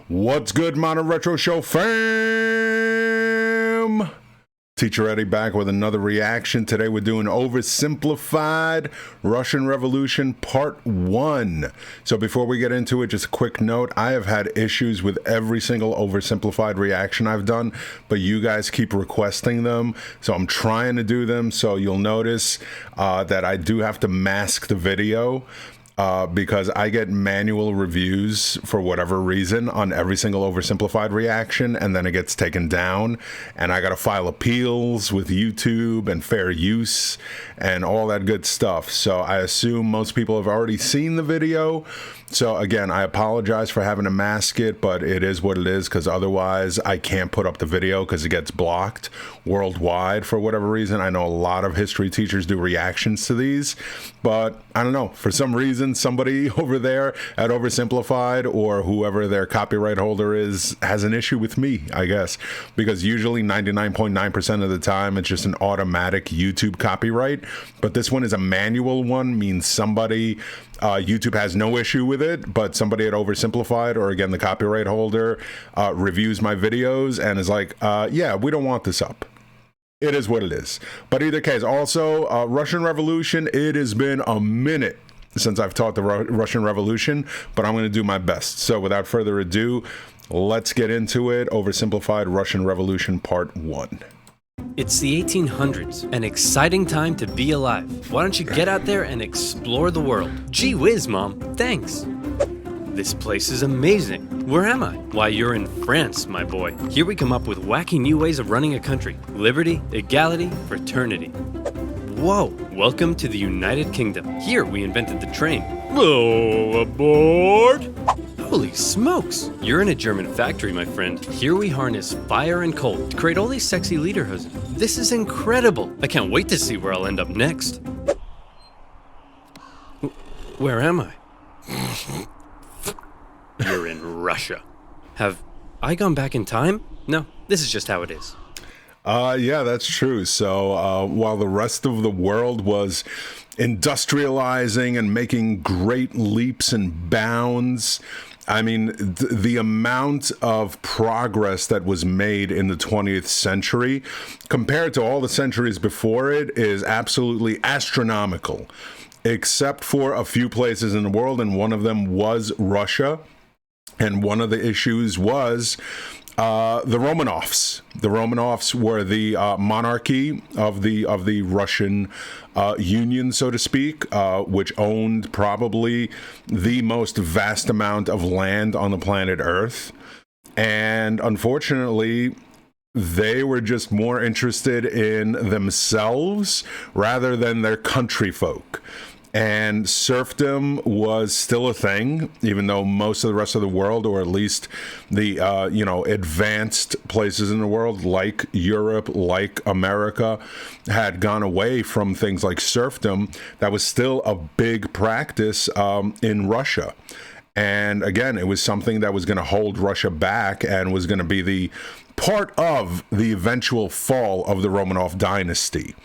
What's good, Modern Retro Show fam? Teacher Eddie back with another reaction. Today we're doing Oversimplified Russian Revolution Part 1. So before we get into it, just a quick note. I have had issues with every single oversimplified reaction I've done, but you guys keep requesting them, so I'm trying to do them. So you'll notice that I do have to mask the video. Because I get manual reviews for whatever reason on every single oversimplified reaction, and then it gets taken down, and I gotta file appeals with YouTube and fair use and all that good stuff. So I assume most people have already seen the video. So again, I apologize for having to mask it, but it is what it is, because otherwise I can't put up the video because it gets blocked worldwide for whatever reason. I know a lot of history teachers do reactions to these, but I don't know, for some reason somebody over there at Oversimplified, or whoever their copyright holder is, has an issue with me, I guess, because usually 99.9% of the time it's just an automatic YouTube copyright, but this one is a manual one, means somebody YouTube has no issue with it, but somebody at Oversimplified, or again the copyright holder, reviews my videos and is like, yeah, we don't want this up. It is what it is. But either case, also Russian Revolution, it has been a minute since I've taught the Russian Revolution, but I'm going to do my best. So without further ado, let's get into it. Oversimplified Russian Revolution Part 1. It's the 1800s, an exciting time to be alive. Why don't you get out there and explore the world? Gee whiz, Mom, thanks. This place is amazing. Where am I? Why, you're in France, my boy. Here we come up with wacky new ways of running a country. Liberty, equality, fraternity. Whoa, welcome to the United Kingdom. Here we invented the train. Oh, aboard! Holy smokes! You're in a German factory, my friend. Here we harness fire and coal to create all these sexy lederhosen. This is incredible! I can't wait to see where I'll end up next. Where am I? You're in Russia. Have I gone back in time? No, this is just how it is. Yeah, that's true. So while the rest of the world was industrializing and making great leaps and bounds, I mean, the amount of progress that was made in the 20th century compared to all the centuries before it is absolutely astronomical, except for a few places in the world, and one of them was Russia. And one of the issues was the Romanovs. The Romanovs were the monarchy of the Russian Union, so to speak, which owned probably the most vast amount of land on the planet Earth. And unfortunately, they were just more interested in themselves rather than their country folk. And serfdom was still a thing, even though most of the rest of the world, or at least the, advanced places in the world, like Europe, like America, had gone away from things like serfdom. That was still a big practice in Russia. And again, it was something that was going to hold Russia back and was going to be the part of the eventual fall of the Romanov dynasty.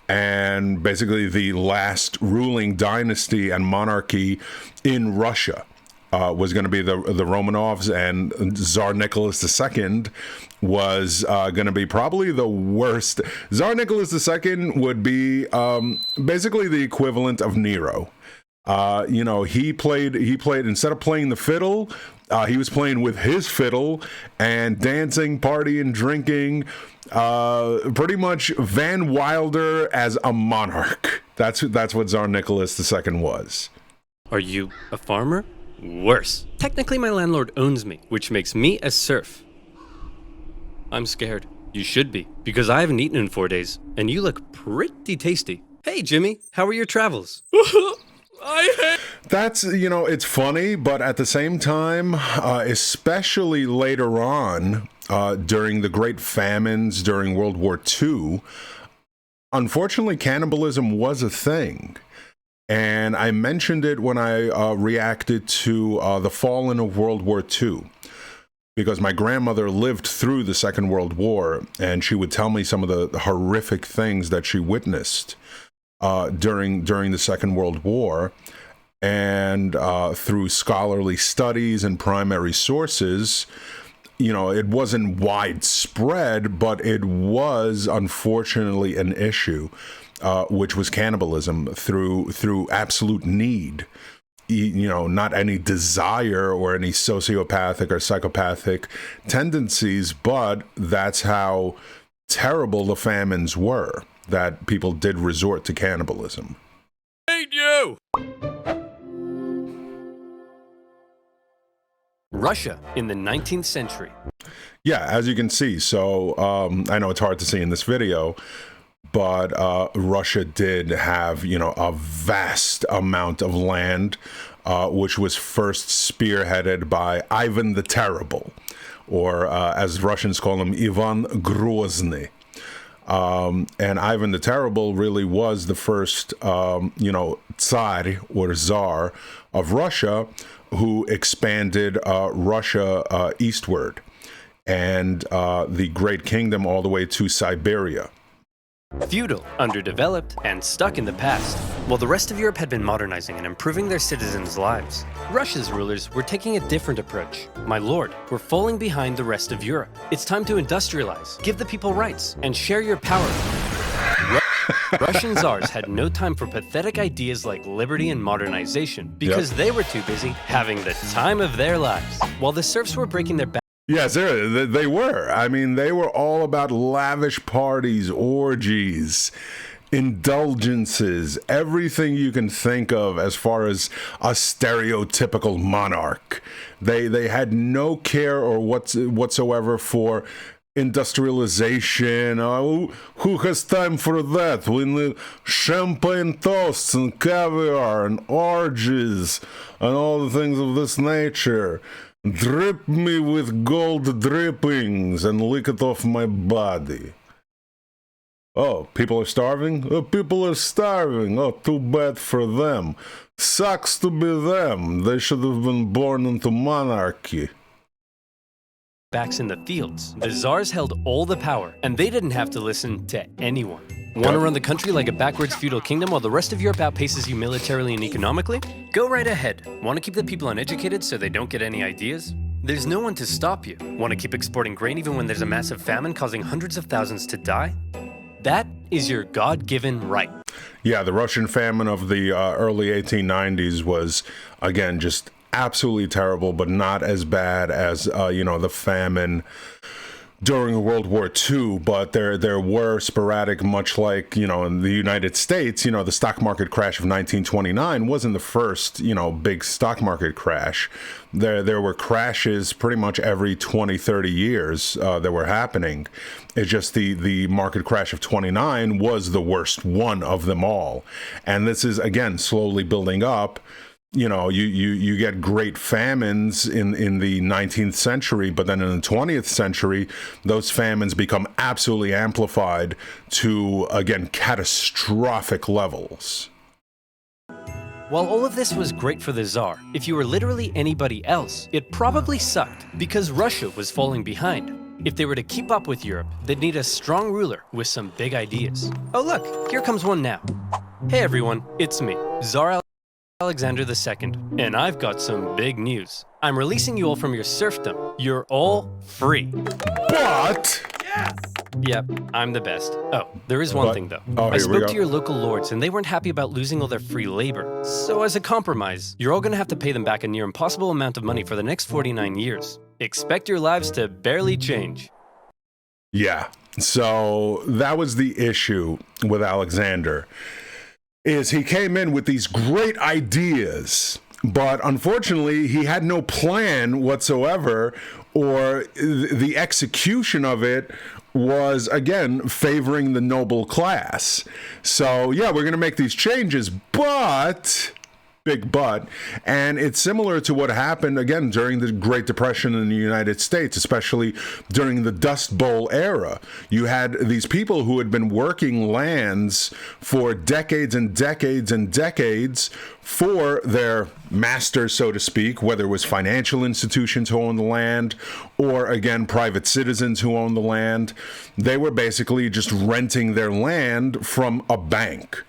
And basically the last ruling dynasty and monarchy in Russia was going to be the Romanovs, and Tsar Nicholas II was going to be probably the worst. Tsar Nicholas II would be basically the equivalent of Nero. He played instead of playing the fiddle, he was playing with his fiddle and dancing, partying, drinking. Pretty much Van Wilder as a monarch. That's what Tsar Nicholas II was. Are you a farmer? Worse. Technically, my landlord owns me, which makes me a serf. I'm scared. You should be, because I haven't eaten in 4 days, and you look pretty tasty. Hey, Jimmy, how are your travels? That's, it's funny, but at the same time, especially later on, during the great famines during World War II, unfortunately, cannibalism was a thing. And I mentioned it when I reacted to the fallen of World War II, because my grandmother lived through the Second World War, and she would tell me some of the horrific things that she witnessed during the Second World War. And through scholarly studies and primary sources, it wasn't widespread, but it was unfortunately an issue, which was cannibalism through absolute need. Not any desire or any sociopathic or psychopathic tendencies, but that's how terrible the famines were, that people did resort to cannibalism. Hate you! Russia in the 19th century. Yeah, as you can see, so I know it's hard to see in this video, but Russia did have, a vast amount of land, which was first spearheaded by Ivan the Terrible, or as Russians call him, Ivan Grozny. And Ivan the Terrible really was the first, Tsar or Tsar of Russia, who expanded Russia eastward and the Great Kingdom all the way to Siberia. Feudal, underdeveloped, and stuck in the past. While the rest of Europe had been modernizing and improving their citizens' lives, Russia's rulers were taking a different approach. My lord, we're falling behind the rest of Europe. It's time to industrialize, give the people rights, and share your power. Russian czars had no time for pathetic ideas like liberty and modernization because they were too busy having the time of their lives, while the serfs were breaking their backs. Yes, they were. I mean, they were all about lavish parties, orgies, indulgences, everything you can think of as far as a stereotypical monarch. They had no care or whatsoever for industrialization. Who has time for that? We need champagne toasts and caviar and orgies and all the things of this nature. Drip me with gold drippings and lick it off my body. Oh, people are starving? Oh, people are starving. Oh, too bad for them. Sucks to be them. They should have been born into monarchy. Backs in the fields. The czars held all the power, and they didn't have to listen to anyone. Want to run the country like a backwards feudal kingdom while the rest of Europe outpaces you militarily and economically? Go right ahead. Want to keep the people uneducated so they don't get any ideas? There's no one to stop you. Want to keep exporting grain even when there's a massive famine causing hundreds of thousands to die? That is your God-given right. Yeah, the Russian famine of the early 1890s was, again, just absolutely terrible, but not as bad as, the famine during World War II, but there were sporadic, much like, in the United States, the stock market crash of 1929 wasn't the first, big stock market crash. There were crashes pretty much every 20, 30 years that were happening. It's just the market crash of 29 was the worst one of them all. And this is, again, slowly building up. You get great famines in the 19th century, but then in the 20th century, those famines become absolutely amplified to, again, catastrophic levels. While all of this was great for the Tsar, if you were literally anybody else, it probably sucked because Russia was falling behind. If they were to keep up with Europe, they'd need a strong ruler with some big ideas. Oh look, here comes one now. Hey everyone, it's me, Tsar Alexander II, and I've got some big news. I'm releasing you all from your serfdom. You're all free. But... Yes! Yep, I'm the best. Oh, there is one thing though. I spoke to your local lords and they weren't happy about losing all their free labor. So as a compromise, you're all gonna have to pay them back a near impossible amount of money for the next 49 years. Expect your lives to barely change. Yeah, so that was the issue with Alexander. Is he came in with these great ideas, but unfortunately he had no plan whatsoever, or the execution of it was, again, favoring the noble class. So yeah, we're going to make these changes, but... Big but. And it's similar to what happened, again, during the Great Depression in the United States, especially during the Dust Bowl era. You had these people who had been working lands for decades and decades and decades for their masters, so to speak, whether it was financial institutions who owned the land or, again, private citizens who owned the land. They were basically just renting their land from a bank.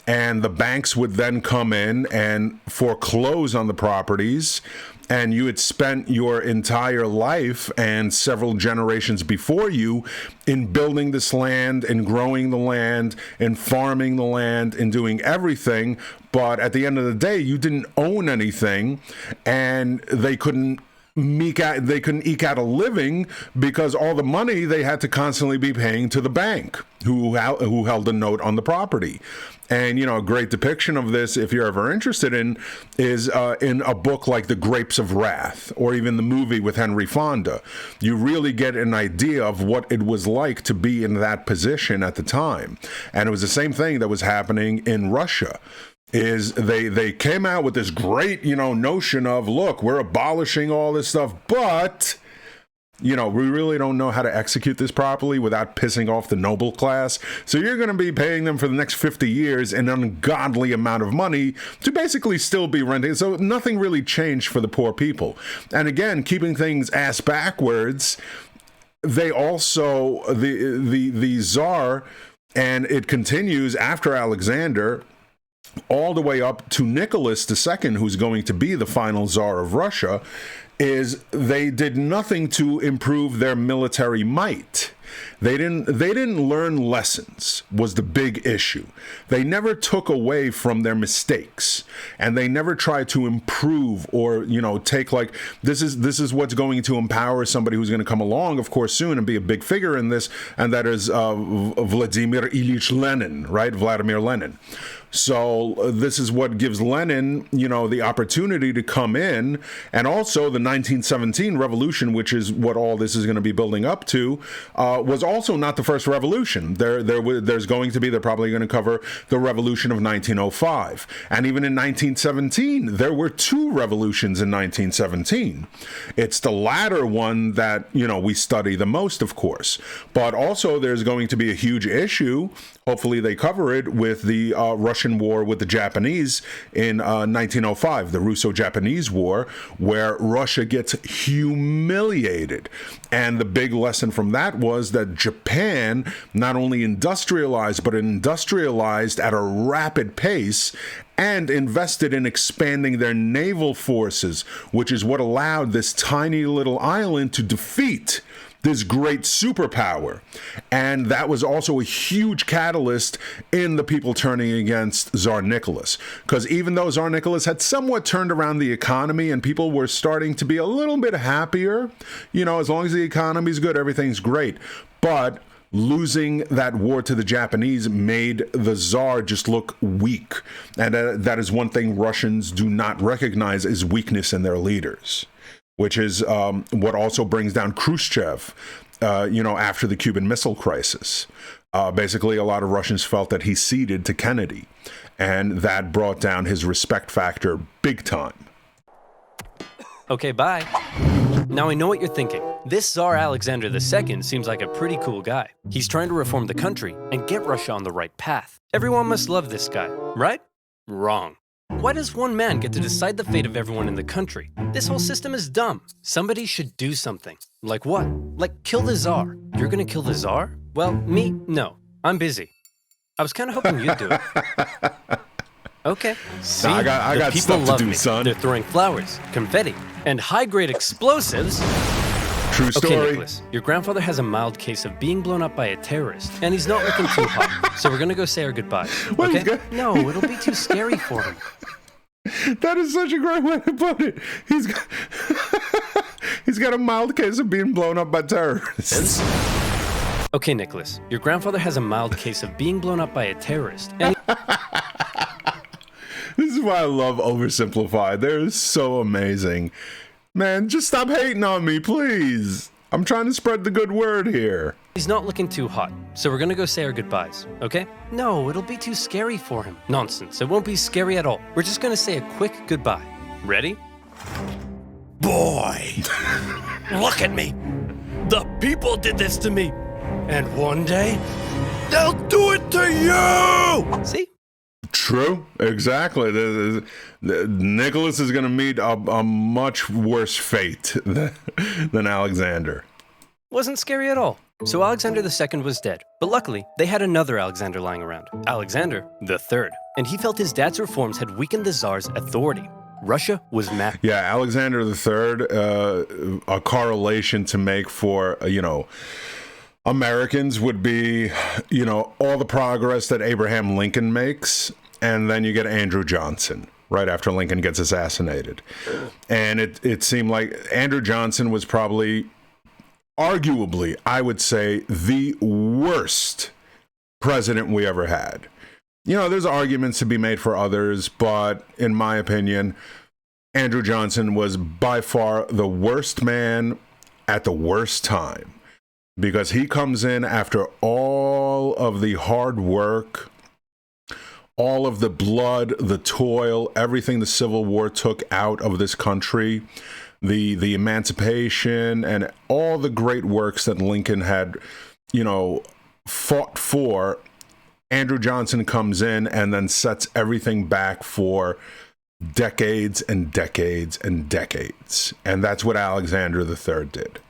and the banks would then come in and foreclose on the properties, and you had spent your entire life and several generations before you in building this land and growing the land and farming the land and doing everything, but at the end of the day you didn't own anything, and they couldn't eke out a living because all the money they had to constantly be paying to the bank who held a note on the property. And, a great depiction of this, if you're ever interested in, is in a book like The Grapes of Wrath, or even the movie with Henry Fonda. You really get an idea of what it was like to be in that position at the time. And it was the same thing that was happening in Russia. Is they came out with this great, notion of, look, we're abolishing all this stuff, but we really don't know how to execute this properly without pissing off the noble class. So you're going to be paying them for the next 50 years an ungodly amount of money to basically still be renting. So nothing really changed for the poor people. And again, keeping things ass backwards, they also, the Tsar, and it continues after Alexander, all the way up to Nicholas II, who's going to be the final Tsar of Russia, is they did nothing to improve their military might. They didn't learn lessons, was the big issue. They never took away from their mistakes, and they never tried to improve or, take this is what's going to empower somebody who's going to come along, of course, soon and be a big figure in this, and that is Vladimir Ilyich Lenin, right? Vladimir Lenin. So this is what gives Lenin, the opportunity to come in, and also the 1917 revolution, which is what all this is going to be building up to, was also not the first revolution. They're probably going to cover the revolution of 1905. And even in 1917, there were two revolutions in 1917. It's the latter one that, we study the most, of course. But also there's going to be a huge issue, hopefully they cover it, with the Russian war with the Japanese in 1905, the Russo-Japanese War, where Russia gets humiliated. And the big lesson from that was that Japan not only industrialized, but industrialized at a rapid pace and invested in expanding their naval forces, which is what allowed this tiny little island to defeat this great superpower. And that was also a huge catalyst in the people turning against Tsar Nicholas. Because even though Tsar Nicholas had somewhat turned around the economy and people were starting to be a little bit happier, as long as the economy's good, everything's great. But losing that war to the Japanese made the Tsar just look weak. And that is one thing Russians do not recognize as weakness in their leaders, which is what also brings down Khrushchev, after the Cuban Missile Crisis. Basically, a lot of Russians felt that he ceded to Kennedy, and that brought down his respect factor big time. Okay, bye. Now I know what you're thinking. This Tsar Alexander II seems like a pretty cool guy. He's trying to reform the country and get Russia on the right path. Everyone must love this guy, right? Wrong. Why does one man get to decide the fate of everyone in the country? This whole system is dumb. Somebody should do something. Like what? Like kill the Tsar. You're gonna kill the Tsar? Well, me? No. I'm busy. I was kind of hoping you'd do it. Okay. See, I got people stuff to love do, me. son. They're throwing flowers, confetti, and high-grade explosives. True story. Okay, Nicholas, your grandfather has a mild case of being blown up by a terrorist, and he's not looking too hot. So we're gonna go say our goodbyes. Well, okay? No, it'll be too scary for him. That is such a great way to put it. He's got a mild case of being blown up by terrorists. Okay, Nicholas, your grandfather has a mild case of being blown up by a terrorist, and This is why I love Oversimplified. They're so amazing. Man, just stop hating on me, please. I'm trying to spread the good word here. he's not looking too hot. So we're gonna go say our goodbyes, okay? No, it'll be too scary for him. Nonsense, it won't be scary at all. We're just gonna say a quick goodbye. Ready? Boy, look at me. The people did this to me. And one day, they'll do it to you! See? True, exactly. Nicholas is going to meet a much worse fate than Alexander. Wasn't scary at all. So Alexander II was dead, but luckily, they had another Alexander lying around, Alexander III. And he felt his dad's reforms had weakened the Tsar's authority. Russia was mad. Yeah, Alexander III, a correlation to make for, Americans would be, all the progress that Abraham Lincoln makes, and then you get Andrew Johnson right after Lincoln gets assassinated. And it seemed like Andrew Johnson was probably, arguably, I would say, the worst president we ever had. There's arguments to be made for others, but in my opinion, Andrew Johnson was by far the worst man at the worst time, because he comes in after all of the hard work, all of the blood, the toil, everything the Civil War took out of this country, the emancipation, and all the great works that Lincoln had, fought for. Andrew Johnson comes in and then sets everything back for decades and decades and decades. And that's what Alexander III did.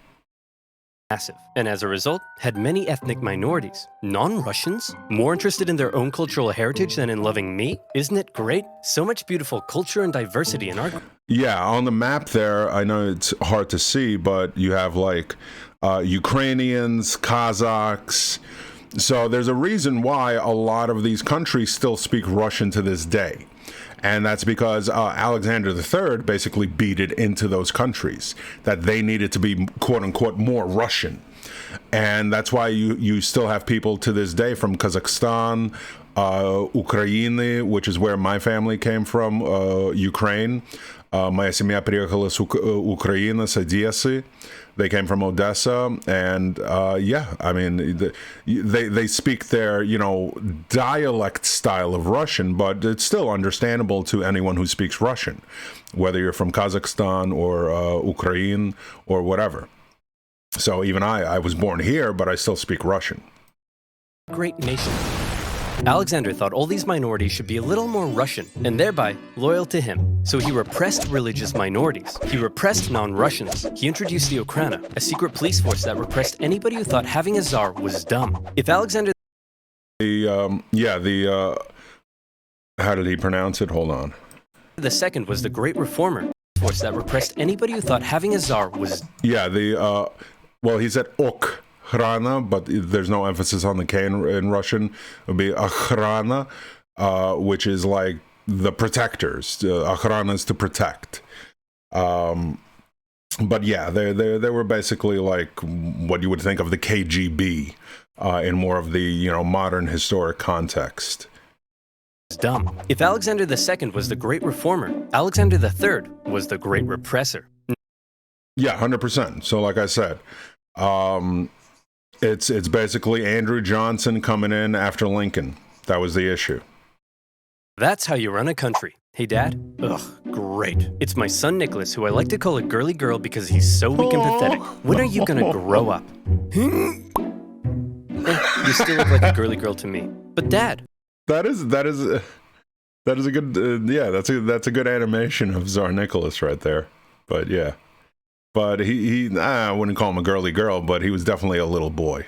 Massive, and as a result, had many ethnic minorities. Non-Russians? More interested in their own cultural heritage than in loving me? Isn't it great? So much beautiful culture and diversity in our... Yeah, on the map there, I know it's hard to see, but you have Ukrainians, Kazakhs. So there's a reason why a lot of these countries still speak Russian to this day. And that's because Alexander III basically beat it into those countries, that they needed to be, quote unquote, more Russian. And that's why you still have people to this day from Kazakhstan, Ukraine, which is where my family came from, Ukraine. Моя семья приехала с Украины, с Одессы. They came from Odessa, and they speak their, dialect style of Russian, but it's still understandable to anyone who speaks Russian, whether you're from Kazakhstan or Ukraine or whatever. So even I was born here, but I still speak Russian. Great nation. Alexander thought all these minorities should be a little more Russian, and thereby loyal to him. So he repressed religious minorities. He repressed non-Russians. He introduced the Okhrana, a secret police force that repressed anybody who thought having a czar was dumb. If Alexander... how did he pronounce it? Hold on. The second was the great reformer, force that repressed anybody who thought having a czar was... Yeah, he said Okhrana, but there's no emphasis on the K in Russian. It would be Okhrana, which is like the protectors. Okhrana is to protect. But yeah, they were basically like what you would think of the KGB in more of the modern historic context. Dumb. If Alexander II was the great reformer, Alexander III was the great repressor. Yeah, 100%. So like I said, it's basically Andrew Johnson coming in after Lincoln. That was the issue. That's how you run a country. Hey, Dad? Ugh, great. It's my son Nicholas, who I like to call a girly girl because he's so weak and pathetic. When are you gonna grow up? You still look like a girly girl to me. But Dad... That is a good that's a good animation of Tsar Nicholas right there. But yeah. But I wouldn't call him a girly girl, but he was definitely a little boy.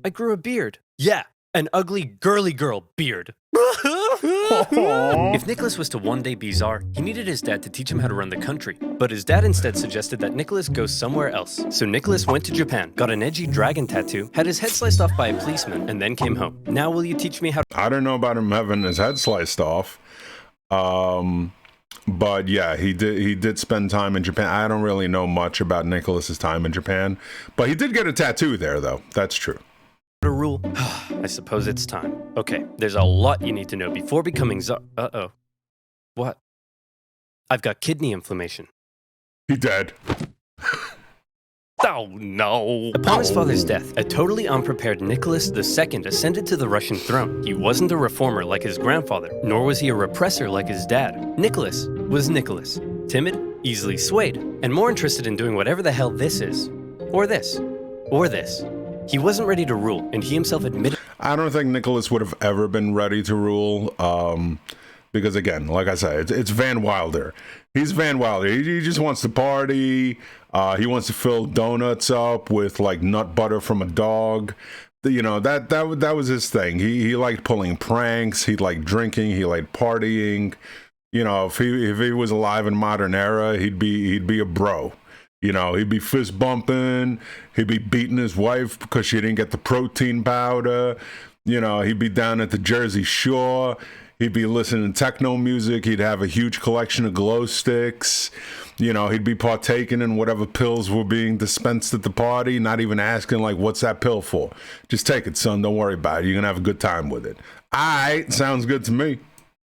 I grew a beard. Yeah, an ugly girly girl beard. If Nicholas was to one day be Tsar, he needed his dad to teach him how to run the country. But his dad instead suggested that Nicholas go somewhere else. So Nicholas went to Japan, got an edgy dragon tattoo, had his head sliced off by a policeman, and then came home. Now will you teach me how to... I don't know about him having his head sliced off. But yeah, he did spend time in Japan. I don't really know much about Nicholas's time in Japan, but he did get a tattoo there, though. That's true. Rule. I suppose it's time. Okay, there's a lot you need to know before becoming Tsar. Uh-oh. What? I've got kidney inflammation. He dead. Oh, no. Upon his father's death, a totally unprepared Nicholas II ascended to the Russian throne. He wasn't a reformer like his grandfather, nor was he a repressor like his dad. Nicholas was Nicholas. Timid, easily swayed, and more interested in doing whatever the hell this is. Or this. Or this. He wasn't ready to rule, and he himself admitted... I don't think Nicholas would have ever been ready to rule, because again, like I said, it's Van Wilder. He's Van Wilder. He just wants to party. He wants to fill donuts up with like nut butter from a dog. You know, that was his thing. He liked pulling pranks. He liked drinking. He liked partying. You know, if he was alive in modern era, he'd be a bro. You know, he'd be fist bumping. He'd be beating his wife because she didn't get the protein powder. You know, he'd be down at the Jersey Shore. He'd be listening to techno music. He'd have a huge collection of glow sticks. You know, he'd be partaking in whatever pills were being dispensed at the party, not even asking, like, what's that pill for? Just take it, son. Don't worry about it. You're going to have a good time with it. All right. Sounds good to me.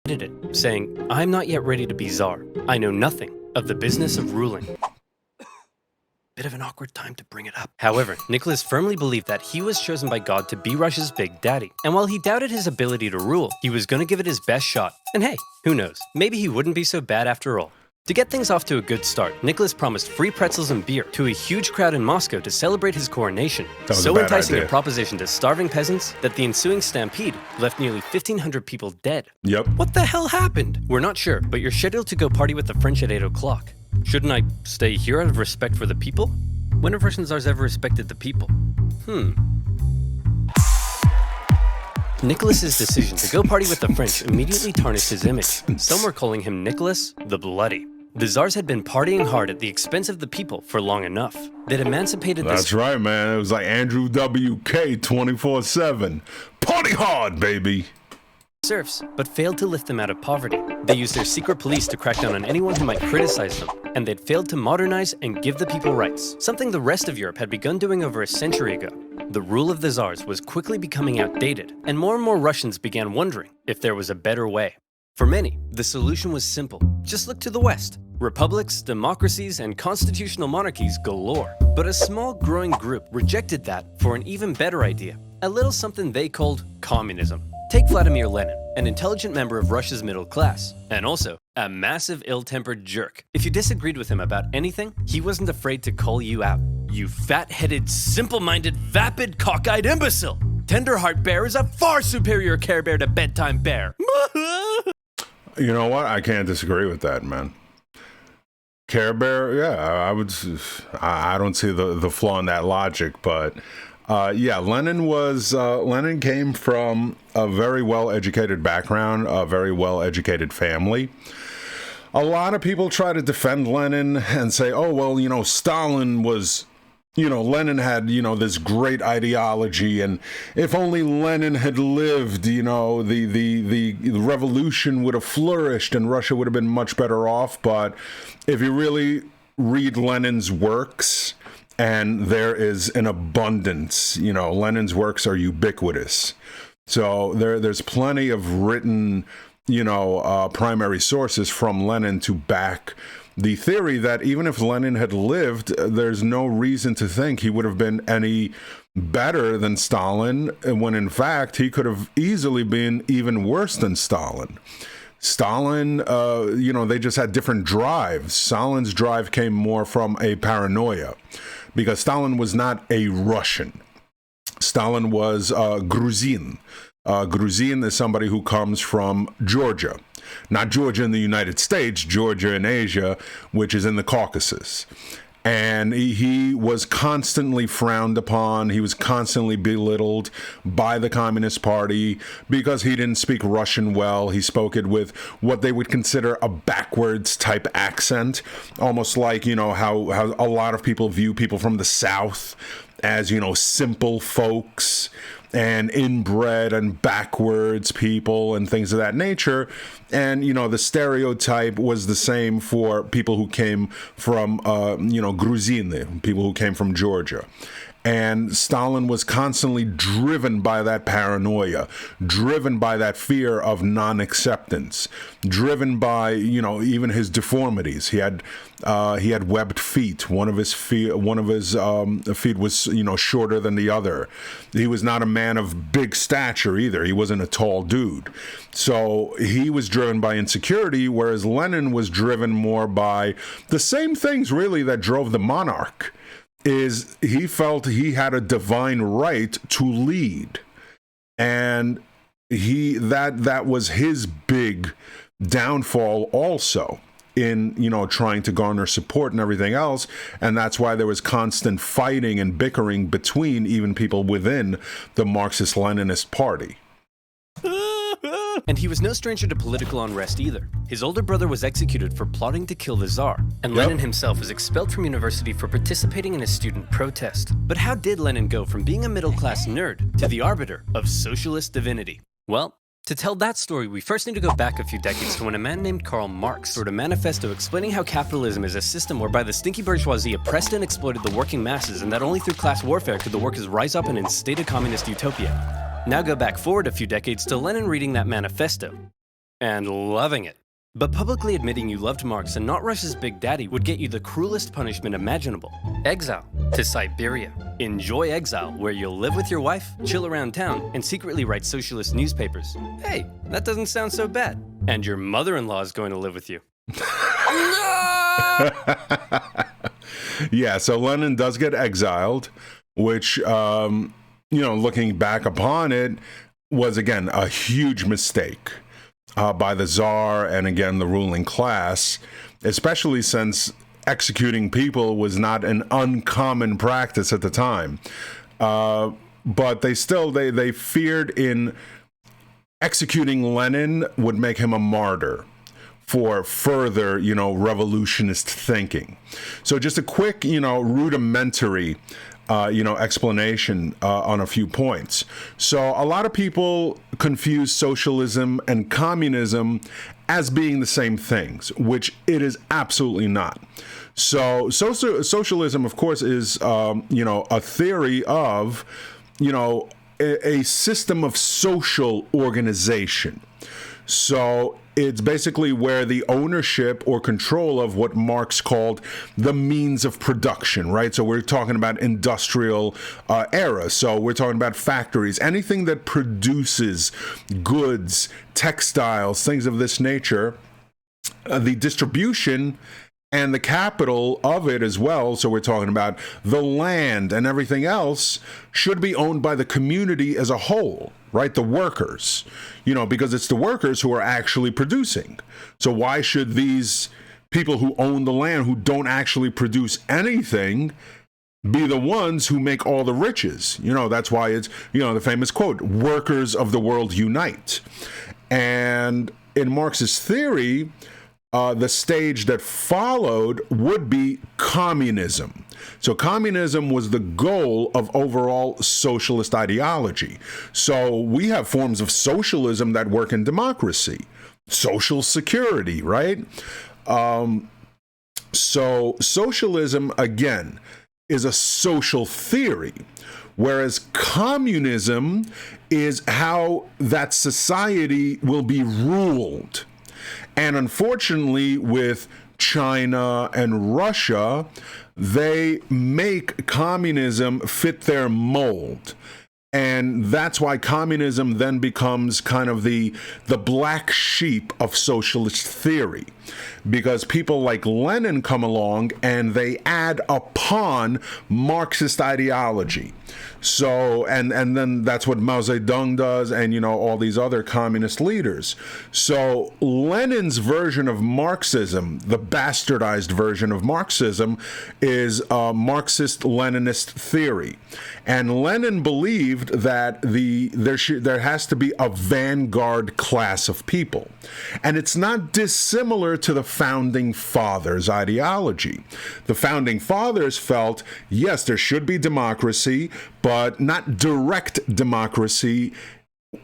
It, saying, I'm not yet ready to be czar. I know nothing of the business of ruling. Bit of an awkward time to bring it up. However, Nicholas firmly believed that he was chosen by God to be Russia's big daddy. And while he doubted his ability to rule, he was going to give it his best shot. And hey, who knows? Maybe he wouldn't be so bad after all. To get things off to a good start, Nicholas promised free pretzels and beer to a huge crowd in Moscow to celebrate his coronation. So enticing a proposition to starving peasants that the ensuing stampede left nearly 1,500 people dead. Yep. What the hell happened? We're not sure, but you're scheduled to go party with the French at 8 o'clock. Shouldn't I stay here out of respect for the people? When have Russian czars ever respected the people? Nicholas's decision to go party with the French immediately tarnished his image. Some were calling him Nicholas the Bloody. The czars had been partying hard at the expense of the people for long enough. They'd emancipated this... That's right, man. It was like Andrew WK 24/7. Party hard, baby. serfs, but failed to lift them out of poverty. They used their secret police to crack down on anyone who might criticize them, and they'd failed to modernize and give the people rights, something the rest of Europe had begun doing over a century ago. The rule of the czars was quickly becoming outdated, and more Russians began wondering if there was a better way. For many, the solution was simple. Just look to the West. Republics, democracies, and constitutional monarchies galore. But a small growing group rejected that for an even better idea, a little something they called communism. Take Vladimir Lenin, an intelligent member of Russia's middle class, and also a massive ill-tempered jerk. If you disagreed with him about anything, he wasn't afraid to call you out. You fat-headed, simple-minded, vapid, cockeyed imbecile! Tenderheart Bear is a far superior Care Bear to Bedtime Bear. You know what? I can't disagree with that, man. Care Bear, yeah, I don't see the flaw in that logic, but yeah, Lenin came from a very well-educated background, a very well-educated family. A lot of people try to defend Lenin and say, oh, well, you know, Stalin was, you know, Lenin had, you know, this great ideology, and if only Lenin had lived, you know, the revolution would have flourished and Russia would have been much better off. But if you really read Lenin's works, and there is an abundance, you know, Lenin's works are ubiquitous. So there's plenty of written, you know, primary sources from Lenin to back the theory that even if Lenin had lived, there's no reason to think he would have been any better than Stalin, when in fact he could have easily been even worse than Stalin. Stalin, you know, they just had different drives. Stalin's drive came more from a paranoia, because Stalin was not a Russian. Stalin was Gruzin. Gruzin is somebody who comes from Georgia. Not Georgia in the United States, Georgia in Asia, which is in the Caucasus. And he was constantly frowned upon. He was constantly belittled by the Communist Party because he didn't speak Russian well. He spoke it with what they would consider a backwards type accent, almost like, you know, how a lot of people view people from the South as, you know, simple folks and inbred and backwards people and things of that nature. And, you know, the stereotype was the same for people who came from, you know, Gruzin, people who came from Georgia. And Stalin was constantly driven by that paranoia, driven by that fear of non-acceptance, driven by, you know, even his deformities. He had webbed feet. One of his feet was, you know, shorter than the other. He was not a man of big stature either. He wasn't a tall dude. So he was driven by insecurity, whereas Lenin was driven more by the same things really that drove the monarch. Is he felt he had a divine right to lead, and that was his big downfall also, in, trying to garner support and everything else. And that's why there was constant fighting and bickering between even people within the Marxist-Leninist party. And he was no stranger to political unrest either. His older brother was executed for plotting to kill the Tsar, and Lenin himself was expelled from university for participating in a student protest. But how did Lenin go from being a middle-class nerd to the arbiter of socialist divinity? Well, to tell that story, we first need to go back a few decades to when a man named Karl Marx wrote a manifesto explaining how capitalism is a system whereby the stinky bourgeoisie oppressed and exploited the working masses, and that only through class warfare could the workers rise up and instate a communist utopia. Now go back forward a few decades to Lenin reading that manifesto and loving it. But publicly admitting you loved Marx and not Russia's big daddy would get you the cruelest punishment imaginable: exile to Siberia. Enjoy exile, where you'll live with your wife, chill around town, and secretly write socialist newspapers. Hey, that doesn't sound so bad. And your mother-in-law is going to live with you. Yeah, so Lenin does get exiled, which, looking back upon it, was, again, a huge mistake by the Tsar and, again, the ruling class, especially since executing people was not an uncommon practice at the time. But they feared in executing Lenin would make him a martyr for further, revolutionist thinking. So just a quick, rudimentary explanation on a few points. So a lot of people confuse socialism and communism as being the same things, which it is absolutely not. So socialism, of course, is, a theory of, a system of social organization. So it's basically where the ownership or control of what Marx called the means of production, right? So we're talking about industrial era. So we're talking about factories, anything that produces goods, textiles, things of this nature, the distribution and the capital of it as well. So we're talking about the land and everything else should be owned by the community as a whole, right? The workers, because it's the workers who are actually producing. So why should these people who own the land, who don't actually produce anything, be the ones who make all the riches? That's why it's, the famous quote, "Workers of the world unite." And in Marxist theory, the stage that followed would be communism. So communism was the goal of overall socialist ideology. So we have forms of socialism that work in democracy, social security, right? So socialism, again, is a social theory, whereas communism is how that society will be ruled. And unfortunately, with China and Russia, they make communism fit their mold. And that's why communism then becomes kind of the black sheep of socialist theory, because people like Lenin come along and they add upon Marxist ideology. So, and then that's what Mao Zedong does, and, all these other communist leaders. So Lenin's version of Marxism, the bastardized version of Marxism, is Marxist-Leninist theory. And Lenin believed that there has to be a vanguard class of people. And it's not dissimilar to the Founding Fathers' ideology. The Founding Fathers felt, yes, there should be democracy, but not direct democracy,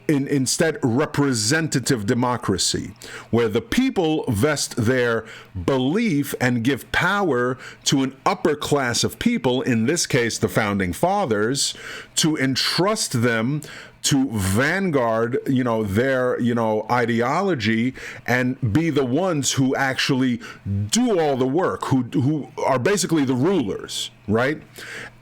instead representative democracy, where the people vest their belief and give power to an upper class of people, in this case the Founding Fathers, to entrust them to vanguard, their, ideology, and be the ones who actually do all the work, who are basically the rulers, right?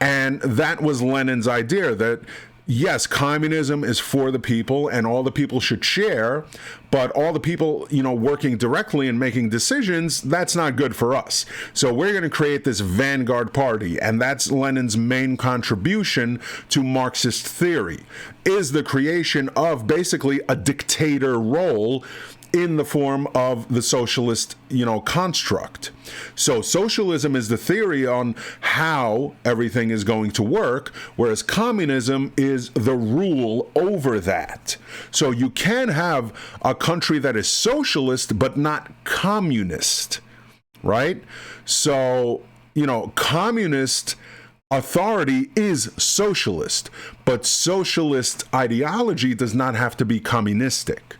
And that was Lenin's idea, that yes, communism is for the people and all the people should share, but all the people, working directly and making decisions, that's not good for us. So we're going to create this vanguard party, and that's Lenin's main contribution to Marxist theory, is the creation of basically a dictator role in the form of the socialist, construct. So socialism is the theory on how everything is going to work, whereas communism is the rule over that. So you can have a country that is socialist but not communist, right? So, communist authority is socialist, but socialist ideology does not have to be communistic.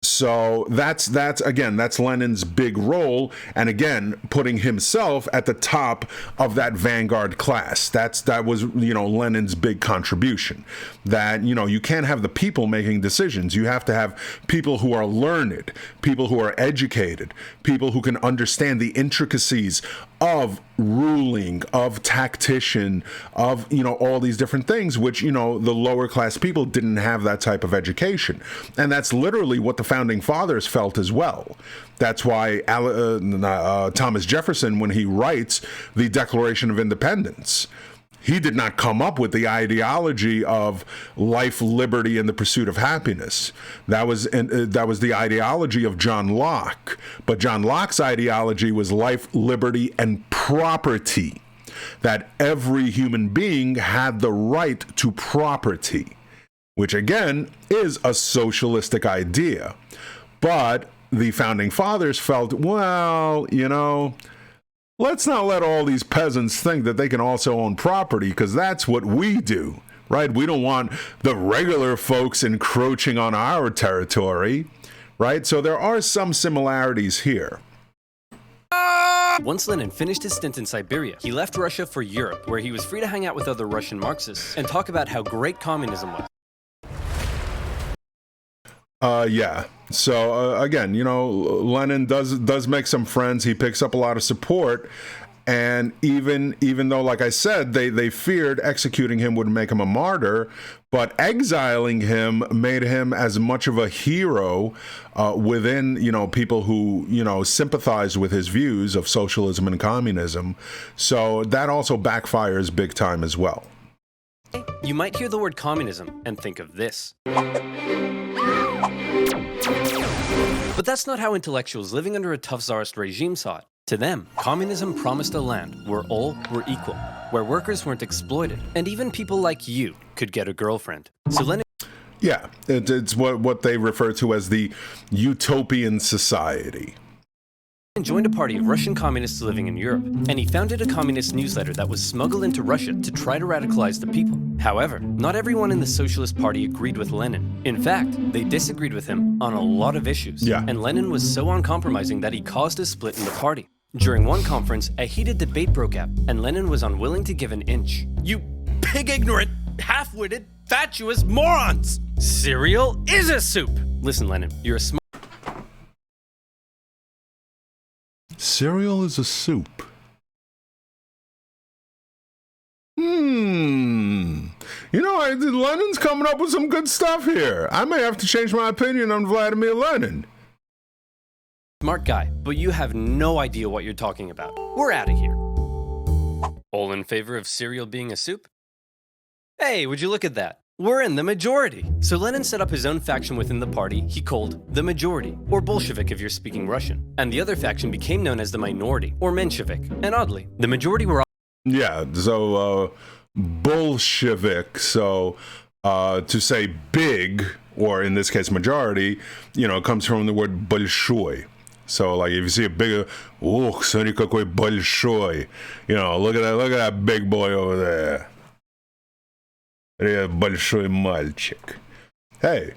So that's Lenin's big role, and again, putting himself at the top of that vanguard class. That was Lenin's big contribution. That you can't have the people making decisions. You have to have people who are learned, people who are educated, people who can understand the intricacies of ruling, of tactician, of all these different things, which the lower class people didn't have that type of education. And that's literally what the founding fathers felt as well. That's why Thomas Jefferson, when he writes the Declaration of Independence, he did not come up with the ideology of life, liberty, and the pursuit of happiness. That was the ideology of John Locke. But John Locke's ideology was life, liberty, and property. That every human being had the right to property, which again is a socialistic idea. But the founding fathers felt, well, let's not let all these peasants think that they can also own property, because that's what we do, right? We don't want the regular folks encroaching on our territory, right? So there are some similarities here. Once Lenin finished his stint in Siberia, he left Russia for Europe, where he was free to hang out with other Russian Marxists and talk about how great communism was. Yeah. So again, Lenin does make some friends. He picks up a lot of support, and even though, like I said, they feared executing him would make him a martyr, but exiling him made him as much of a hero within people who sympathized with his views of socialism and communism. So that also backfires big time as well. You might hear the word communism and think of this. But that's not how intellectuals living under a tough czarist regime saw it. To them, communism promised a land where all were equal, where workers weren't exploited, and even people like you could get a girlfriend. So Lenin... Yeah, it's what they refer to as the utopian society. Joined a party of Russian communists living in Europe, and he founded a communist newsletter that was smuggled into Russia to try to radicalize the people. However, not everyone in the Socialist Party agreed with Lenin. In fact, they disagreed with him on a lot of issues. Yeah. And Lenin was so uncompromising that he caused a split in the party. During one conference, a heated debate broke out, and Lenin was unwilling to give an inch. You pig-ignorant, half-witted, fatuous morons! Cereal is a soup! Listen, Lenin, you're a smart... Cereal is a soup. Lenin's coming up with some good stuff here. I may have to change my opinion on Vladimir Lenin. Smart guy, but you have no idea what you're talking about. We're out of here. All in favor of cereal being a soup? Hey, would you look at that? We're in the majority. So Lenin set up his own faction within the party he called the majority, or Bolshevik if you're speaking Russian. And the other faction became known as the minority, or Menshevik. And oddly, the majority were... Yeah, so Bolshevik, so to say big, or in this case majority, comes from the word большой. So like if you see a bigger, смотри какой большой, look at that big boy over there. Большой мальчик. Hey,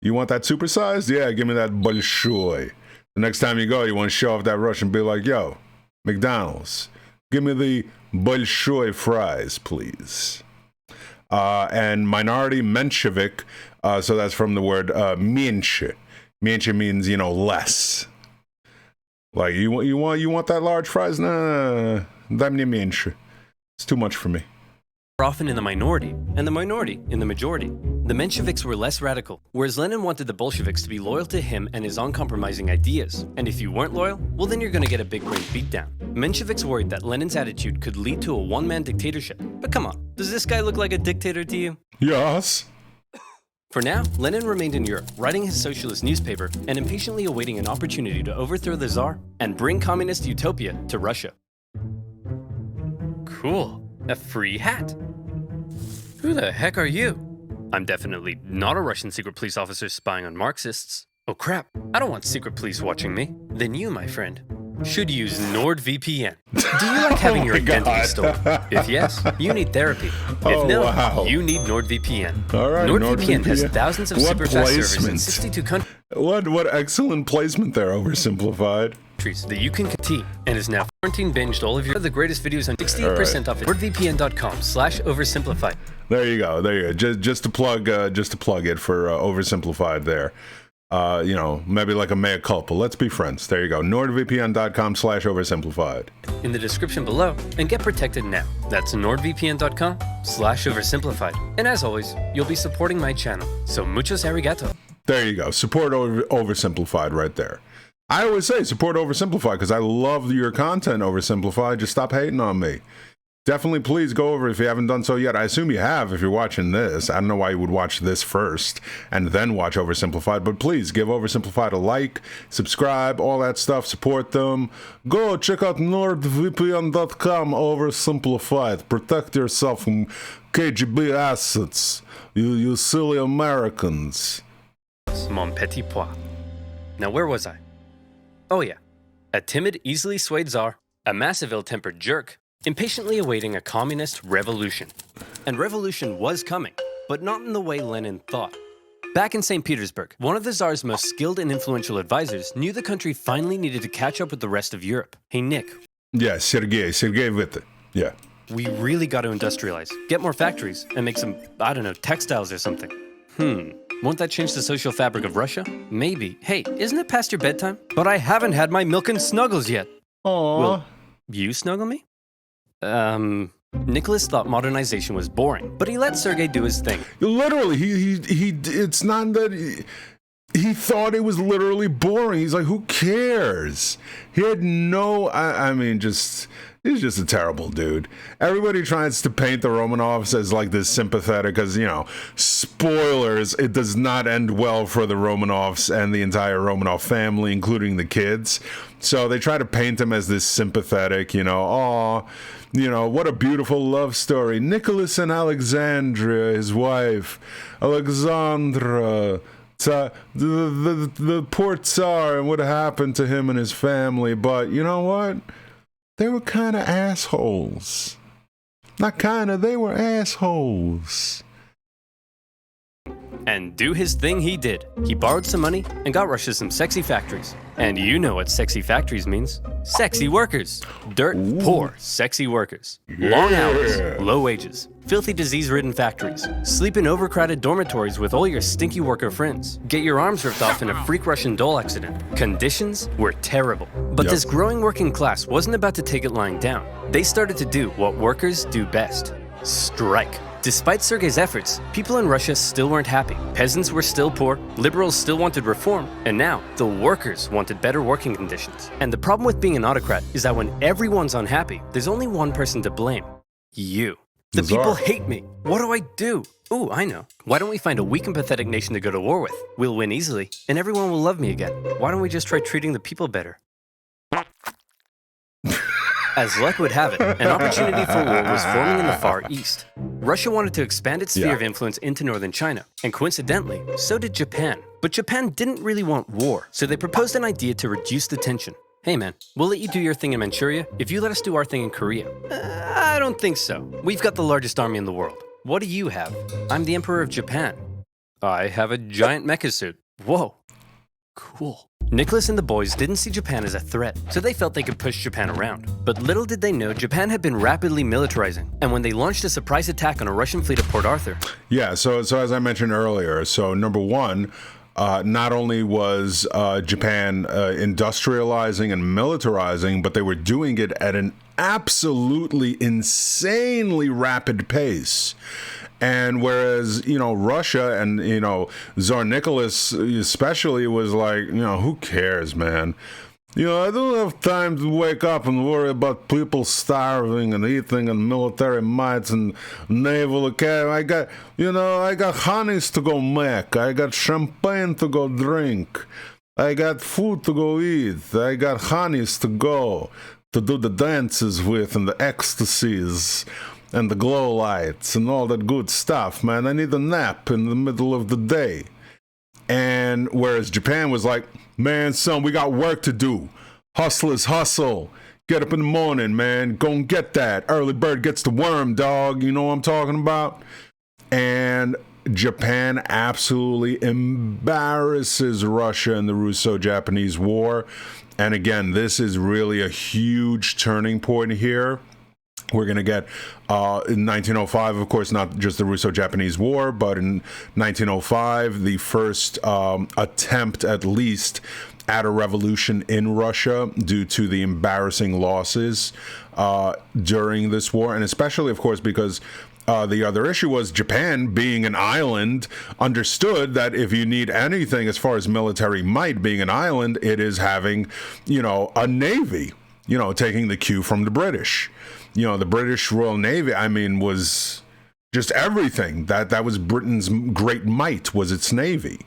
you want that supersized? Yeah, give me that большой. The next time you go, you want to show off that Russian, be like, yo, McDonald's, give me the большой fries, please. And minority, Menshevik, so that's from the word меньше. Меньше means, less. Like, you want that large fries? Nah, дай мне меньше. It's too much for me. Often in the minority, and the minority in the majority. The Mensheviks were less radical, whereas Lenin wanted the Bolsheviks to be loyal to him and his uncompromising ideas. And if you weren't loyal, well then you're gonna get a big brain beatdown. Mensheviks worried that Lenin's attitude could lead to a one-man dictatorship. But come on, does this guy look like a dictator to you? Yes. For now, Lenin remained in Europe, writing his socialist newspaper and impatiently awaiting an opportunity to overthrow the Tsar and bring communist utopia to Russia. Cool. A free hat. Who the heck are you? I'm definitely not a Russian secret police officer spying on Marxists. Oh crap, I don't want secret police watching me. Then you, my friend, should use NordVPN. Do you like having your identity stolen? If yes, you need therapy. If no, you need NordVPN. All right, NordVPN has thousands of super fast servers in 62 countries. What excellent placement there, Oversimplified. That you can compete and is now quarantine binged all of the greatest videos on 68% off at nordvpn.com/oversimplified. There you go. Just to plug it for Oversimplified there. Maybe like a mea culpa. Let's be friends. There you go. nordvpn.com/oversimplified. In the description below, and get protected now. That's nordvpn.com/oversimplified. And as always, you'll be supporting my channel. So muchos arigato. There you go. Support Oversimplified right there. I always say support Oversimplified because I love your content, Oversimplified. Just stop hating on me. Definitely, please go over if you haven't done so yet. I assume you have if you're watching this. I don't know why you would watch this first and then watch Oversimplified, but please give Oversimplified a like, subscribe, all that stuff. Support them. Go check out nordvpn.com, Oversimplified. Protect yourself from KGB assets, you silly Americans. Mon petit pois. Now, where was I? Oh yeah, a timid, easily swayed czar, a massive ill-tempered jerk, impatiently awaiting a communist revolution. And revolution was coming, but not in the way Lenin thought. Back in St. Petersburg, one of the Tsar's most skilled and influential advisors knew the country finally needed to catch up with the rest of Europe. Hey Nick. Yeah, Sergei Witte. Yeah. We really got to industrialize, get more factories, and make some, I don't know, textiles or something. Won't that change the social fabric of Russia? Maybe. Hey, isn't it past your bedtime? But I haven't had my milk and snuggles yet. Aww. Will you snuggle me? Nicholas thought modernization was boring, but he let Sergei do his thing. Literally, it's not that he thought it was literally boring. He's like, who cares? He had no, he's just a terrible dude. Everybody tries to paint the Romanovs as like this sympathetic, because, spoilers, it does not end well for the Romanovs and the entire Romanov family, including the kids. So they try to paint him as this sympathetic, what a beautiful love story. Nicholas and Alexandria, his wife, Alexandra, the poor Tsar, and what happened to him and his family. But you know what? They were kind of assholes. Not kind of, they were assholes. And do his thing he did. He borrowed some money and got Russia some sexy factories. And you know what sexy factories means. Sexy workers. Dirt poor, sexy workers. Long hours, low wages. Filthy disease-ridden factories. Sleep in overcrowded dormitories with all your stinky worker friends. Get your arms ripped off in a freak Russian doll accident. Conditions were terrible. But this growing working class wasn't about to take it lying down. They started to do what workers do best. Strike. Despite Sergei's efforts, people in Russia still weren't happy. Peasants were still poor, liberals still wanted reform, and now the workers wanted better working conditions. And the problem with being an autocrat is that when everyone's unhappy, there's only one person to blame. You. The people hate me. What do I do? Ooh, I know. Why don't we find a weak and pathetic nation to go to war with? We'll win easily, and everyone will love me again. Why don't we just try treating the people better? As luck would have it, an opportunity for war was forming in the Far East. Russia wanted to expand its sphere of influence into northern China, and coincidentally, so did Japan. But Japan didn't really want war, so they proposed an idea to reduce the tension. Hey man, we'll let you do your thing in Manchuria if you let us do our thing in Korea. I don't think so. We've got the largest army in the world. What do you have? I'm the Emperor of Japan. I have a giant mecha suit. Whoa. Cool. Nicholas and the boys didn't see Japan as a threat, so they felt they could push Japan around. But little did they know, Japan had been rapidly militarizing, and when they launched a surprise attack on a Russian fleet at Port Arthur... Yeah, so as I mentioned earlier, so number one, not only was Japan industrializing and militarizing, but they were doing it at an absolutely insanely rapid pace. And whereas, Russia and, Tsar Nicholas especially was like, who cares, man? I don't have time to wake up and worry about people starving and eating and military might and naval academy. I got honeys to go make. I got champagne to go drink. I got food to go eat. I got honeys to go to do the dances with and the ecstasies and the glow lights and all that good stuff, man. I need a nap in the middle of the day. And whereas Japan was like, man, son, we got work to do. Hustlers hustle. Get up in the morning, man. Go and get that. Early bird gets the worm, dog. You know what I'm talking about? And Japan absolutely embarrasses Russia in the Russo-Japanese War. And again, this is really a huge turning point here. We're going to get, in 1905, of course, not just the Russo-Japanese War, but in 1905, the first attempt, at least, at a revolution in Russia due to the embarrassing losses during this war. And especially, of course, because the other issue was Japan, being an island, understood that if you need anything as far as military might, being an island, it is having, a navy, taking the cue from the British. The British Royal Navy, was just everything. That was Britain's great might, was its navy.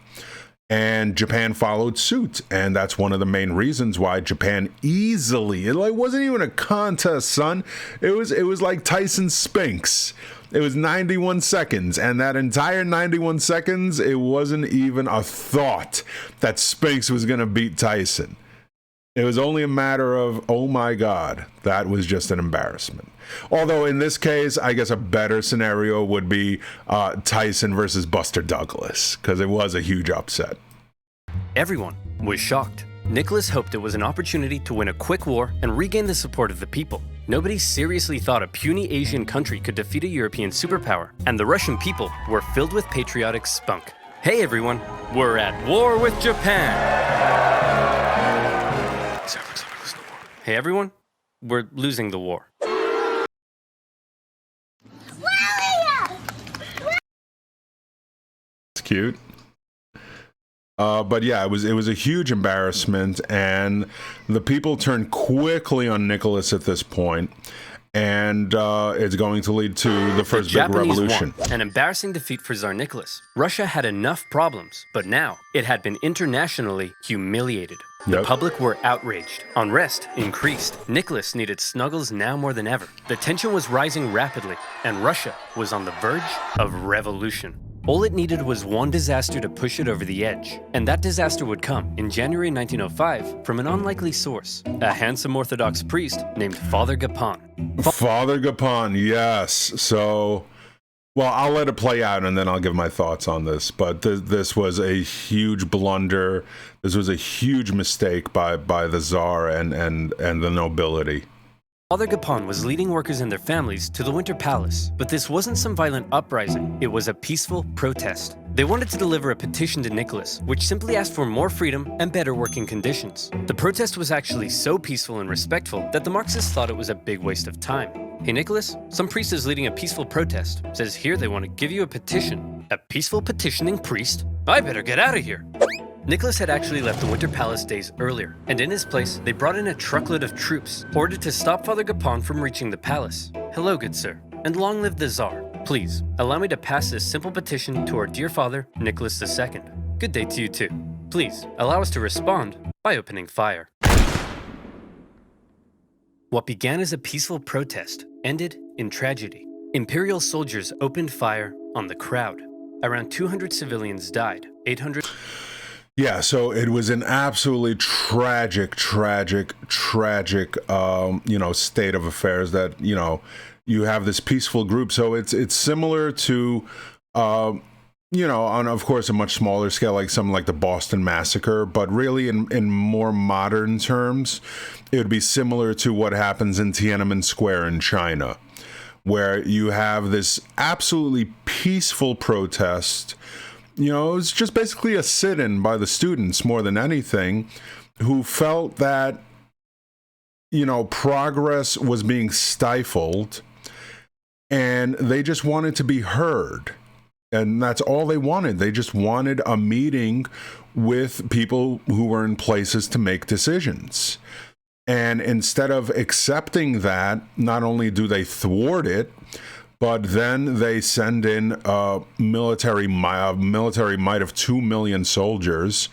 And Japan followed suit. And that's one of the main reasons why Japan easily, it wasn't even a contest, son. It was like Tyson Spinks. It was 91 seconds. And that entire 91 seconds, it wasn't even a thought that Spinks was going to beat Tyson. It was only a matter of, oh my God, that was just an embarrassment. Although in this case, I guess a better scenario would be Tyson versus Buster Douglas, because it was a huge upset. Everyone was shocked. Nicholas hoped it was an opportunity to win a quick war and regain the support of the people. Nobody seriously thought a puny Asian country could defeat a European superpower, and the Russian people were filled with patriotic spunk. Hey everyone, we're at war with Japan! Hey everyone, we're losing the war. It's cute. But yeah, it was a huge embarrassment, and the people turned quickly on Nicholas at this point, and it's going to lead to the first big revolution. Won. An embarrassing defeat for Tsar Nicholas. Russia had enough problems, but now it had been internationally humiliated. The public were outraged. Unrest increased. Nicholas needed snuggles now more than ever. The tension was rising rapidly, and Russia was on the verge of revolution. All it needed was one disaster to push it over the edge. And that disaster would come in January 1905 from an unlikely source, a handsome Orthodox priest named Father Gapon. Father Gapon, yes. So, well, I'll let it play out and then I'll give my thoughts on this. But this was a huge blunder. This was a huge mistake by the Tsar and the nobility. Father Gapon was leading workers and their families to the Winter Palace, but this wasn't some violent uprising, it was a peaceful protest. They wanted to deliver a petition to Nicholas, which simply asked for more freedom and better working conditions. The protest was actually so peaceful and respectful that the Marxists thought it was a big waste of time. Hey Nicholas, some priest is leading a peaceful protest. Says here they want to give you a petition. A peaceful petitioning priest? I better get out of here. Nicholas had actually left the Winter Palace days earlier, and in his place, they brought in a truckload of troops, ordered to stop Father Gapon from reaching the palace. Hello, good sir, and long live the Tsar. Please, allow me to pass this simple petition to our dear father, Nicholas II. Good day to you too. Please, allow us to respond by opening fire. What began as a peaceful protest ended in tragedy. Imperial soldiers opened fire on the crowd. Around 200 civilians died, 800... Yeah, so it was an absolutely tragic, state of affairs that, you have this peaceful group. So it's similar to, on, of course, a much smaller scale, like something like the Boston Massacre, but really in more modern terms, it would be similar to what happens in Tiananmen Square in China, where you have this absolutely peaceful protest. It's just basically a sit-in by the students more than anything, who felt that, progress was being stifled and they just wanted to be heard. And that's all they wanted. They just wanted a meeting with people who were in places to make decisions. And instead of accepting that, not only do they thwart it, but then they send in a military might of 2 million soldiers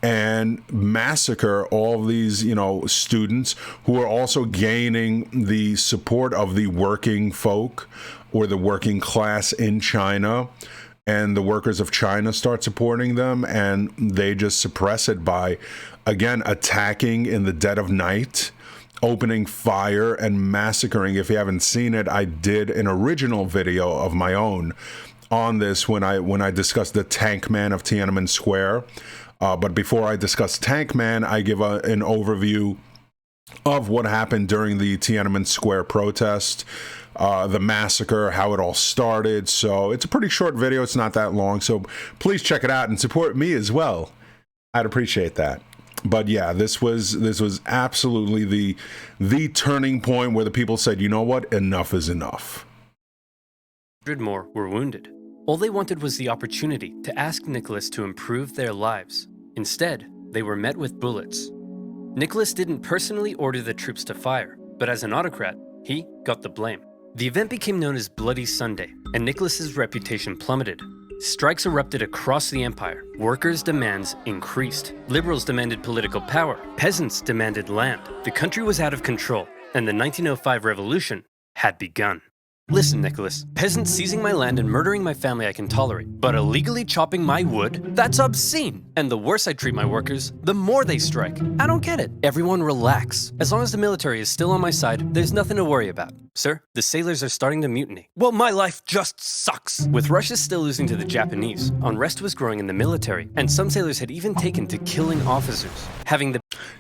and massacre all these, students who are also gaining the support of the working folk or the working class in China. And the workers of China start supporting them, and they just suppress it by, again, attacking in the dead of night, opening fire and massacring. If you haven't seen it, I did an original video of my own on this when I discussed the Tank Man of Tiananmen Square. But before I discuss Tank Man, I give an overview of what happened during the Tiananmen Square protest, the massacre, how it all started. So it's a pretty short video. It's not that long. So please check it out and support me as well. I'd appreciate that. But yeah, this was absolutely the turning point where the people said, you know what, enough is enough. 100 more were wounded. All they wanted was the opportunity to ask Nicholas to improve their lives. Instead, they were met with bullets. Nicholas didn't personally order the troops to fire, but as an autocrat, he got the blame. The event became known as Bloody Sunday, and Nicholas's reputation plummeted. Strikes erupted across the empire. Workers' demands increased. Liberals demanded political power. Peasants demanded land. The country was out of control, and the 1905 revolution had begun. Listen, Nicholas, peasants seizing my land and murdering my family I can tolerate, but illegally chopping my wood? That's obscene! And the worse I treat my workers, the more they strike. I don't get it. Everyone relax. As long as the military is still on my side, there's nothing to worry about. Sir, the sailors are starting to mutiny. Well, my life just sucks! With Russia still losing to the Japanese, unrest was growing in the military, and some sailors had even taken to killing officers.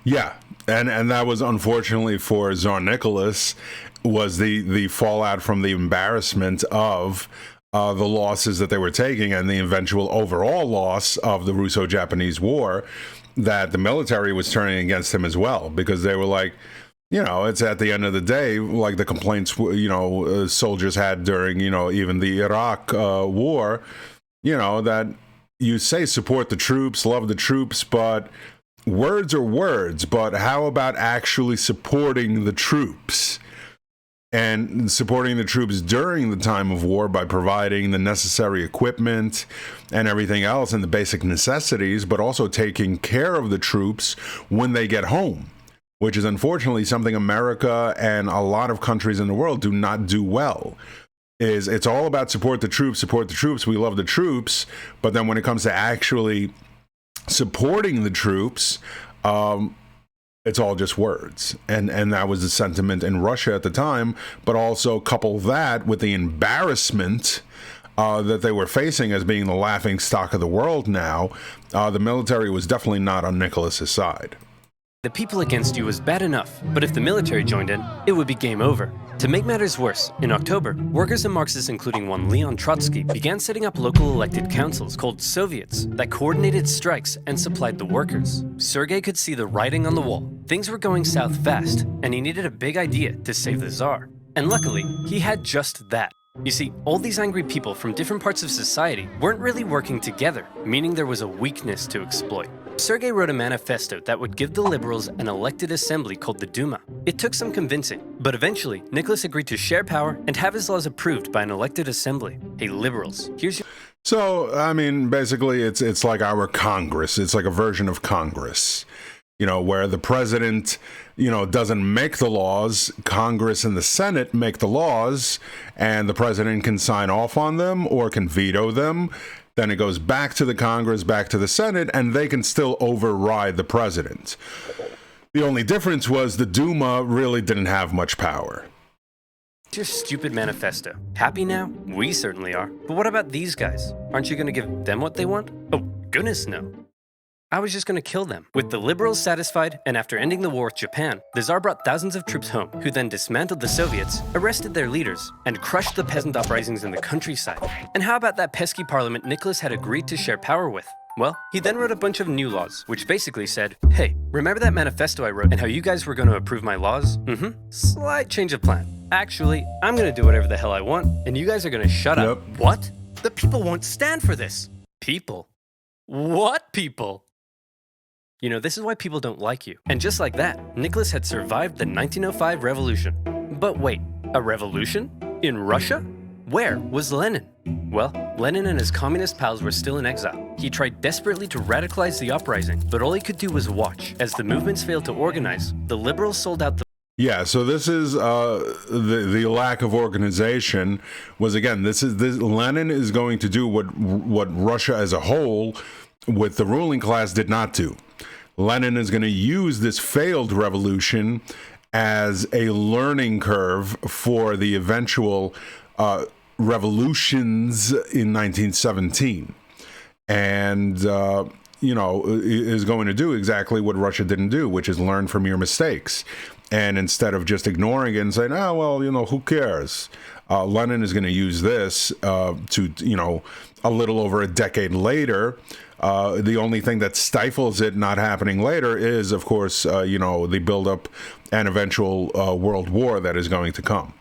Yeah, and that was unfortunately for Tsar Nicholas, was the fallout from the embarrassment of the losses that they were taking and the eventual overall loss of the Russo-Japanese War, that the military was turning against him as well, because they were like, it's at the end of the day, like the complaints, soldiers had during, even the Iraq war, that you say support the troops, love the troops, but words are words, but how about actually supporting the troops? And supporting the troops during the time of war by providing the necessary equipment and everything else and the basic necessities, but also taking care of the troops when they get home, which is unfortunately something America and a lot of countries in the world do not do well. It's all about support the troops, we love the troops, but then when it comes to actually supporting the troops, it's all just words. And that was the sentiment in Russia at the time, but also couple that with the embarrassment that they were facing as being the laughing stock of the world now, the military was definitely not on Nicholas's side. The people against you was bad enough, but if the military joined in, it would be game over. To make matters worse, in October, workers and Marxists, including one Leon Trotsky, began setting up local elected councils called Soviets that coordinated strikes and supplied the workers. Sergei could see the writing on the wall. Things were going south fast, and he needed a big idea to save the Tsar. And luckily, he had just that. You see, all these angry people from different parts of society weren't really working together, meaning there was a weakness to exploit. Sergei wrote a manifesto that would give the liberals an elected assembly called the Duma. It took some convincing, but eventually, Nicholas agreed to share power and have his laws approved by an elected assembly. Hey, liberals, here's your... So, I mean, basically, it's like our Congress. It's like a version of Congress, where the president, doesn't make the laws. Congress and the Senate make the laws, and the president can sign off on them or can veto them. Then it goes back to the Congress, back to the Senate, and they can still override the president. The only difference was the Duma really didn't have much power. Your stupid manifesto. Happy now? We certainly are. But what about these guys? Aren't you going to give them what they want? Oh, goodness no. I was just going to kill them. With the liberals satisfied, and after ending the war with Japan, the Tsar brought thousands of troops home, who then dismantled the Soviets, arrested their leaders, and crushed the peasant uprisings in the countryside. And how about that pesky parliament Nicholas had agreed to share power with? Well, he then wrote a bunch of new laws, which basically said, hey, remember that manifesto I wrote and how you guys were going to approve my laws? Slight change of plan. Actually, I'm going to do whatever the hell I want, and you guys are going to shut up. What? The people won't stand for this. People? What people? You know, this is why people don't like you. And just like that, Nicholas had survived the 1905 revolution. But wait, a revolution? In Russia? Where was Lenin? Well, Lenin and his communist pals were still in exile. He tried desperately to radicalize the uprising, but all he could do was watch. As the movements failed to organize, the liberals sold out the... Yeah, so this is the lack of organization was, again, this Lenin is going to do what Russia as a whole with the ruling class did not do. Lenin is going to use this failed revolution as a learning curve for the eventual revolutions in 1917. And, is going to do exactly what Russia didn't do, which is learn from your mistakes. And instead of just ignoring it and saying, who cares? Lenin is going to use this to, a little over a decade later. The only thing that stifles it not happening later is, of course, the buildup and eventual world war that is going to come.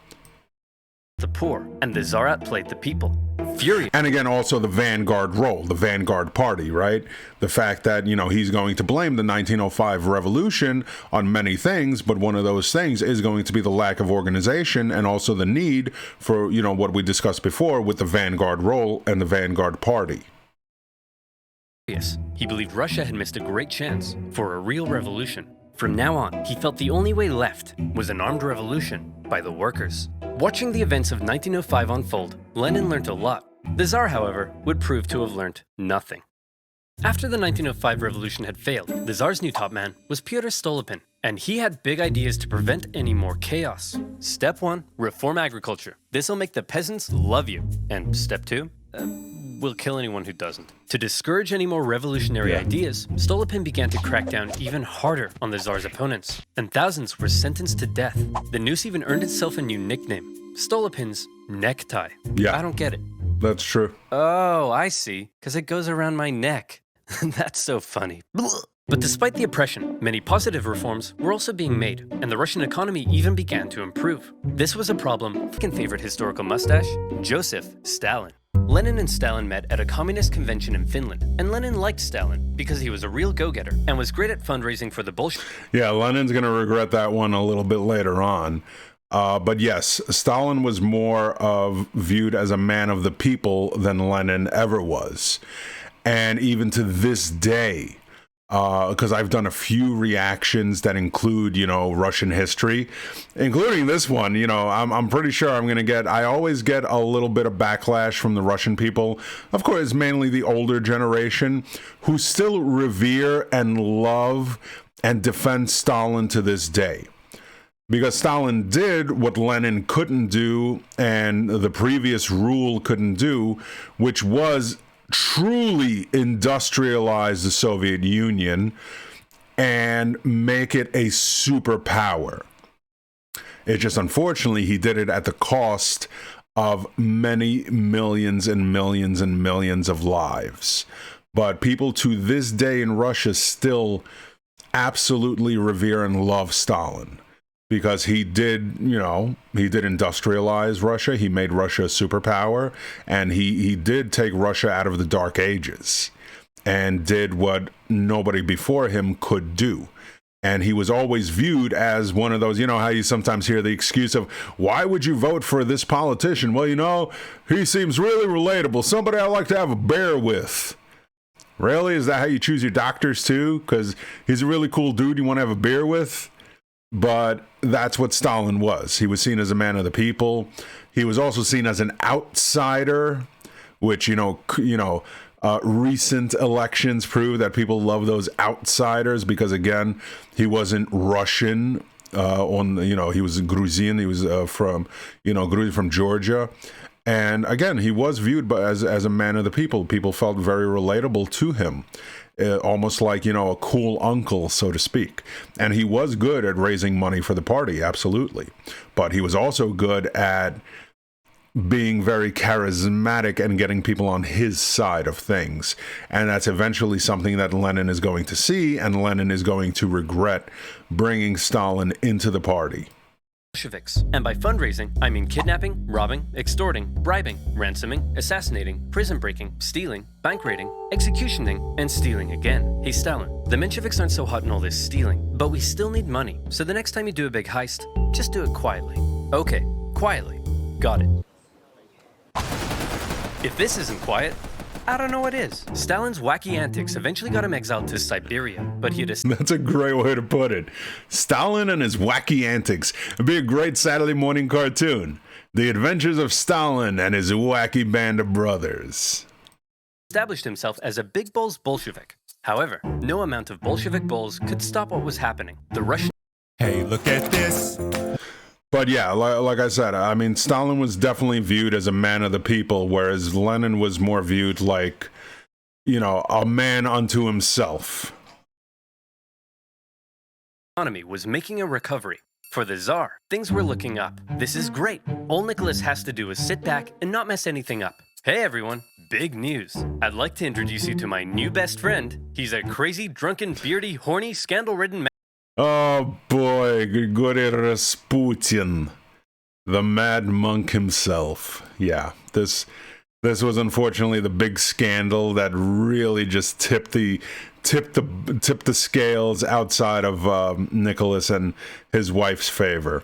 The poor, and the Tsar outplayed the people. Furious. And again, also the vanguard role, the vanguard party, right? The fact that, he's going to blame the 1905 revolution on many things, but one of those things is going to be the lack of organization and also the need for, what we discussed before with the vanguard role and the vanguard party. He believed Russia had missed a great chance for a real revolution. From now on, he felt the only way left was an armed revolution by the workers. Watching the events of 1905 unfold, Lenin learned a lot. The Tsar, however, would prove to have learned nothing. After the 1905 revolution had failed, the Tsar's new top man was Pyotr Stolypin, and he had big ideas to prevent any more chaos. Step 1, reform agriculture. This'll make the peasants love you. And step 2, we'll kill anyone who doesn't. To discourage any more revolutionary ideas, Stolypin began to crack down even harder on the Tsar's opponents, and thousands were sentenced to death. The noose even earned itself a new nickname, Stolypin's necktie. Yeah. I don't get it. That's true. Oh, I see, because it goes around my neck. That's so funny. But despite the oppression, many positive reforms were also being made, and the Russian economy even began to improve. This was a problem. Second favorite historical mustache, Joseph Stalin. Lenin and Stalin met at a communist convention in Finland, and Lenin liked Stalin because he was a real go-getter and was great at fundraising for the Bolsheviks. Yeah, Lenin's going to regret that one a little bit later on. But yes, Stalin was more viewed as a man of the people than Lenin ever was. And even to this day, because I've done a few reactions that include, Russian history, including this one, I'm pretty sure I always get a little bit of backlash from the Russian people. Of course, mainly the older generation who still revere and love and defend Stalin to this day. Because Stalin did what Lenin couldn't do and the previous rule couldn't do, which was truly industrialize the Soviet Union and make it a superpower. It just, unfortunately, he did it at the cost of many millions and millions and millions of lives. But people to this day in Russia still absolutely revere and love Stalin. Because he did industrialize Russia. He made Russia a superpower, and he did take Russia out of the Dark Ages and did what nobody before him could do. And he was always viewed as one of those, how you sometimes hear the excuse of, why would you vote for this politician? Well, he seems really relatable. Somebody I like to have a beer with. Really? Is that how you choose your doctors too? Because he's a really cool dude you want to have a beer with? But that's what Stalin was. He was seen as a man of the people. He was also seen as an outsider, which, recent elections prove that people love those outsiders because, again, he wasn't Russian. He was Gruzian. He was from Georgia. And again, he was viewed as a man of the people. People felt very relatable to him. Almost like, a cool uncle, so to speak. And he was good at raising money for the party, absolutely. But he was also good at being very charismatic and getting people on his side of things. And that's eventually something that Lenin is going to see, and Lenin is going to regret bringing Stalin into the party. Bolsheviks. And by fundraising, I mean kidnapping, robbing, extorting, bribing, ransoming, assassinating, prison breaking, stealing, bank raiding, executioning, and stealing again. Hey Stalin, the Mensheviks aren't so hot in all this stealing, but we still need money. So the next time you do a big heist, just do it quietly. Okay, quietly. Got it. If this isn't quiet, I don't know what is. Stalin's wacky antics eventually got him exiled to Siberia, but he had That's a great way to put it. Stalin and his wacky antics. It'd be a great Saturday morning cartoon. The Adventures of Stalin and his wacky band of brothers. established himself as a big bulls Bolshevik. However, no amount of Bolshevik bulls could stop what was happening. The Russian... Hey, look at this. But yeah, like I said, I mean, Stalin was definitely viewed as a man of the people, whereas Lenin was more viewed like, you know, a man unto himself. economy was making a recovery. For the Tsar, things were looking up. This is great. All Nicholas has to do is sit back and not mess anything up. Hey everyone, big news. I'd like to introduce you to my new best friend. He's a crazy, drunken, beardy, horny, scandal-ridden man. Oh boy, Grigory Rasputin, the mad monk himself. Yeah, this was unfortunately the big scandal that really just tipped the scales outside of Nicholas and his wife's favor.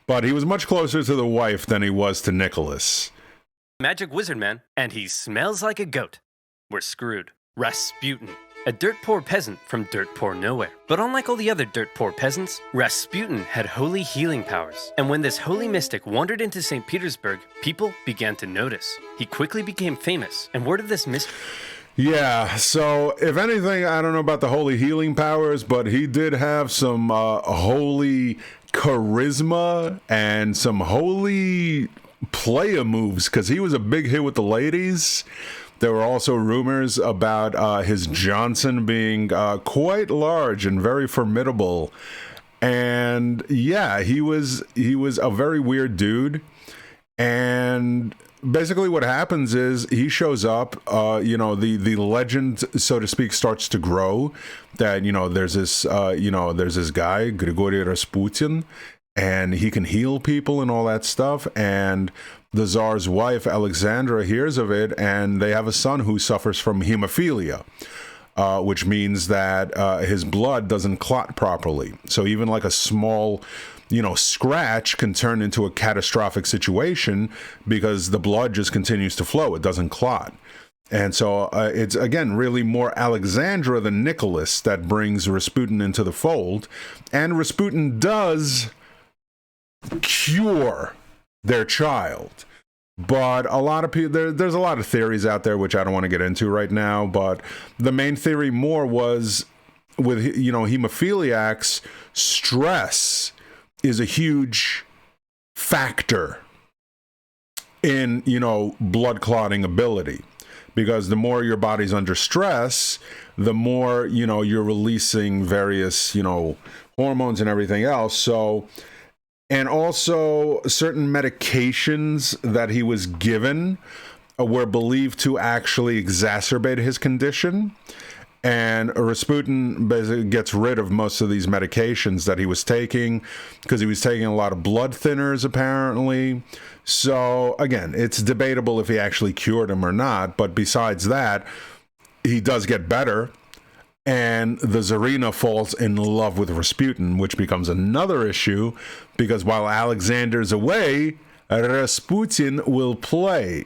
But he was much closer to the wife than he was to Nicholas. Magic wizard man, and he smells like a goat. We're screwed. Rasputin, a dirt poor peasant from dirt poor nowhere. But unlike all the other dirt poor peasants, Rasputin had holy healing powers. And when this holy mystic wandered into St. Petersburg, people began to notice. He quickly became famous, and word of this mystery... Yeah, so if anything, I don't know about the holy healing powers, but he did have some holy charisma and some holy player moves, because he was a big hit with the ladies. There were also rumors about his Johnson being quite large and very formidable. And yeah, he was a very weird dude. And basically what happens is he shows up, the legend, so to speak, starts to grow that, there's this guy, Grigory Rasputin, and he can heal people and all that stuff. And the Tsar's wife, Alexandra, hears of it, and they have a son who suffers from hemophilia, which means that his blood doesn't clot properly. So even like a small scratch can turn into a catastrophic situation because the blood just continues to flow. It doesn't clot. And so it's, again, really more Alexandra than Nicholas that brings Rasputin into the fold. And Rasputin does cure their child. But a lot of people, there's a lot of theories out there, which I don't want to get into right now. But the main theory more was with, hemophiliacs, stress is a huge factor in, blood clotting ability, because the more your body's under stress, the more, you're releasing various, hormones and everything else. So, and also certain medications that he was given were believed to actually exacerbate his condition. And Rasputin basically gets rid of most of these medications that he was taking because he was taking a lot of blood thinners, apparently. So, again, it's debatable if he actually cured him or not. But besides that, he does get better. And the Tsarina falls in love with Rasputin, which becomes another issue because while Alexander's away, Rasputin will play.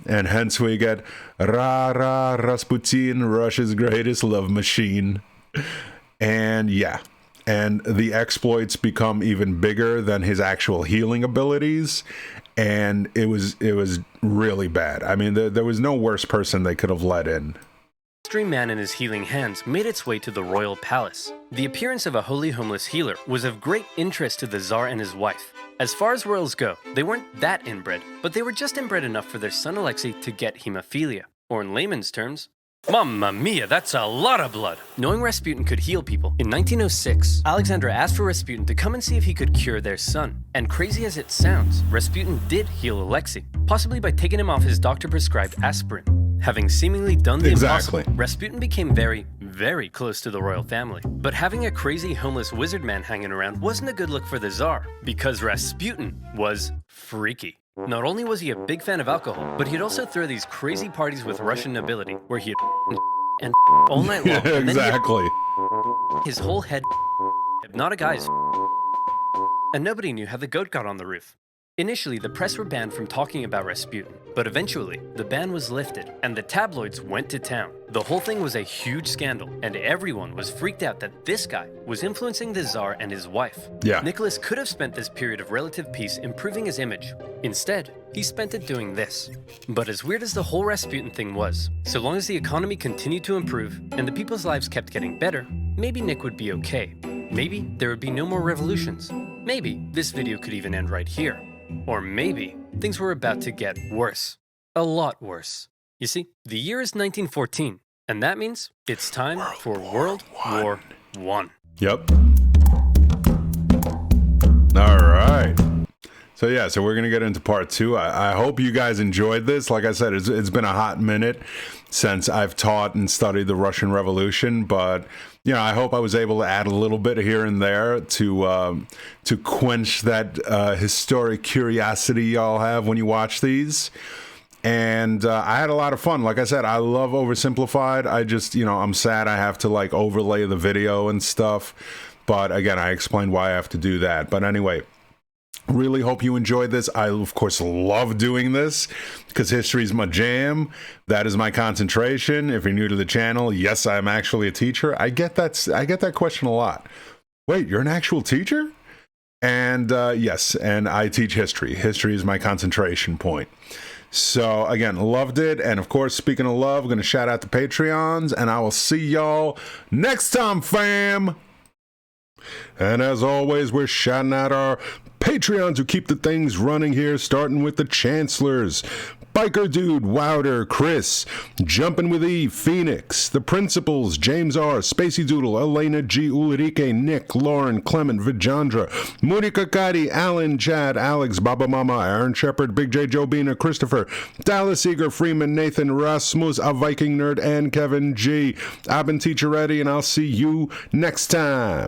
And hence we get Ra Rasputin, Russia's greatest love machine. And yeah, and the exploits become even bigger than his actual healing abilities. And it was really bad. I mean, there was no worse person they could have let in. Stream man and his healing hands made its way to the royal palace. The appearance of a holy homeless healer was of great interest to the Tsar and his wife. As far as royals go, they weren't that inbred, but they were just inbred enough for their son Alexei to get hemophilia, or in layman's terms, Mamma mia, that's a lot of blood! Knowing Rasputin could heal people, in 1906, Alexandra asked for Rasputin to come and see if he could cure their son. And crazy as it sounds, Rasputin did heal Alexei, possibly by taking him off his doctor-prescribed aspirin. Having seemingly done the impossible, Rasputin became very, very close to the royal family. But having a crazy homeless wizard man hanging around wasn't a good look for the Tsar, because Rasputin was freaky. Not only was he a big fan of alcohol, but he'd also throw these crazy parties with Russian nobility, where he'd and all night long. Yeah, And then exactly. his whole head hypnotic eyes, and nobody knew how the goat got on the roof. Initially, the press were banned from talking about Rasputin, but eventually, the ban was lifted, and the tabloids went to town. The whole thing was a huge scandal, and everyone was freaked out that this guy was influencing the Tsar and his wife. Yeah. Nicholas could have spent this period of relative peace improving his image. Instead, he spent it doing this. But as weird as the whole Rasputin thing was, so long as the economy continued to improve and the people's lives kept getting better, maybe Nick would be okay. Maybe there would be no more revolutions. Maybe this video could even end right here. Or maybe things were about to get worse. A lot worse. You see, the year is 1914, and that means it's time for World War I. Yep. All right. So we're going to get into part 2. I hope you guys enjoyed this. Like I said, it's been a hot minute since I've taught and studied the Russian Revolution, but I hope I was able to add a little bit here and there to quench that historic curiosity y'all have when you watch these. And I had a lot of fun. Like I said, I love Oversimplified. I just, I'm sad I have to like overlay the video and stuff. But again, I explained why I have to do that. But anyway, really hope you enjoyed this. I, of course, love doing this because history is my jam. That is my concentration. If you're new to the channel, yes, I'm actually a teacher. I get that question a lot. Wait, you're an actual teacher? And yes, and I teach history. History is my concentration point. So again, loved it. And of course, speaking of love, I'm going to shout out the Patreons, and I will see y'all next time, fam. And as always, we're shouting out our Patreons who keep the things running here, starting with the Chancellors, Biker Dude, Wouter, Chris, Jumpin' with E, Phoenix, the Principals, James R, Spacey Doodle, Elena G, Ulrike, Nick, Lauren, Clement, Vijandra, Monica Kadi, Alan, Chad, Alex, Baba Mama, Aaron Shepard, Big J, Jobina, Christopher, Dallas Eager, Freeman, Nathan, Rasmus, a Viking Nerd, and Kevin G. I've been Teacher Ready, and I'll see you next time.